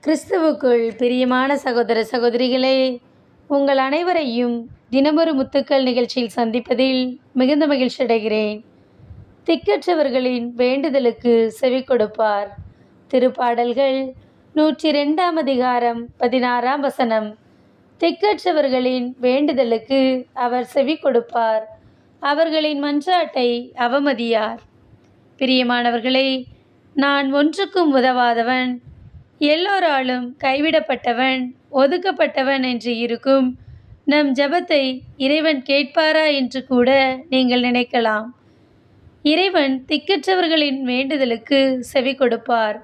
கிறிஸ்துவுக்குள் பிரியமான சகோதர சகோதரிகளே, உங்கள் அனைவரையும் தினமொரு முத்துக்கள் நிகழ்ச்சியில் சந்திப்பதில் மிகுந்த மகிழ்ச்சி அடைகிறேன். திக்கற்றவர்களின் வேண்டுதலுக்கு செவி கொடுப்பார். திருப்பாடல்கள் 102 அதிகாரம் 16 வசனம். திக்கற்றவர்களின் வேண்டுதலுக்கு அவர் செவி கொடுப்பார், அவர்களின் மன்றாட்டை அவமதியார். பிரியமானவர்களே, நான் ஒன்றுக்கும் உதவாதவன், எல்லோராலும் கைவிடப்பட்டவன், ஒதுக்கப்பட்டவன் என்று இருக்கும் நம் ஜெபத்தை இறைவன் கேட்பாரா என்று கூட நீங்கள் நினைக்கலாம். இறைவன் திக்கற்றவர்களின் வேண்டுதலுக்கு செவி கொடுப்பார்,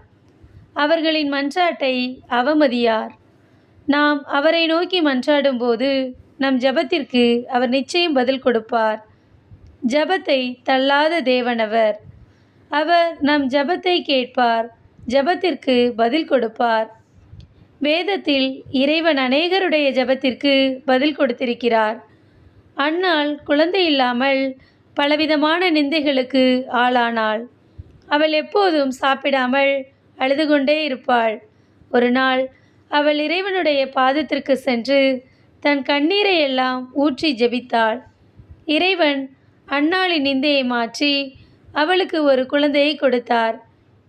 அவர்களின் மன்றாட்டை அவமதியார். நாம் அவரை நோக்கி மன்றாடும்போது நம் ஜெபத்திற்கு அவர் நிச்சயம் பதில் கொடுப்பார். ஜெபத்தை தள்ளாத தேவனவர். அவர் நம் ஜெபத்தை கேட்பார், ஜெபத்திற்கு பதில் கொடுப்பார். வேதத்தில் இறைவன் அநேகருடைய ஜெபத்திற்கு பதில் கொடுத்திருக்கிறார். அன்னாள் குழந்தை இல்லாமல் பலவிதமான நிந்தைகளுக்கு ஆளானாள். அவள் எப்போதும் சாப்பிடாமல் அழுது கொண்டே இருப்பாள். ஒரு நாள் அவள் இறைவனுடைய பாதத்திற்கு சென்று தன் கண்ணீரை எல்லாம் ஊற்றி ஜெபித்தாள். இறைவன் அன்னாளின் நிந்தையை மாற்றி அவளுக்கு ஒரு குழந்தையை கொடுத்தார்.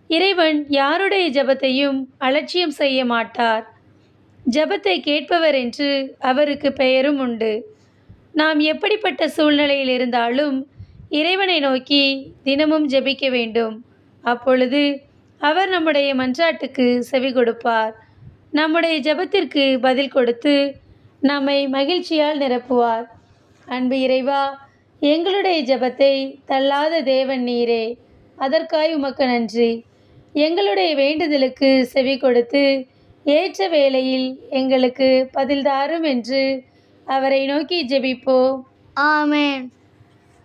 இறைவன் யாருடைய ஜெபத்தையும் அலட்சியம் செய்ய மாட்டார். ஜெபத்தை கேட்பவர் என்று அவருக்கு பெயரும் உண்டு. நாம் எப்படிப்பட்ட சூழ்நிலையில் இருந்தாலும் இறைவனை நோக்கி தினமும் ஜெபிக்க வேண்டும். அப்பொழுது அவர் நம்முடைய மன்றாட்டுக்கு செவி கொடுப்பார், நம்முடைய ஜெபத்திற்கு பதில் கொடுத்து நம்மை மகிழ்ச்சியால் நிரப்புவார். அன்பு இறைவா, எங்களுடைய ஜெபத்தை தள்ளாத தேவன் நீரே, அதற்காய் உமக்கு நன்றி. எங்களுடைய வேண்டுதலுக்கு செவி கொடுத்து ஏற்ற வேளையில் எங்களுக்கு பதில் தாரும் என்று அவரை நோக்கி ஜெபிப்போம். ஆமென்.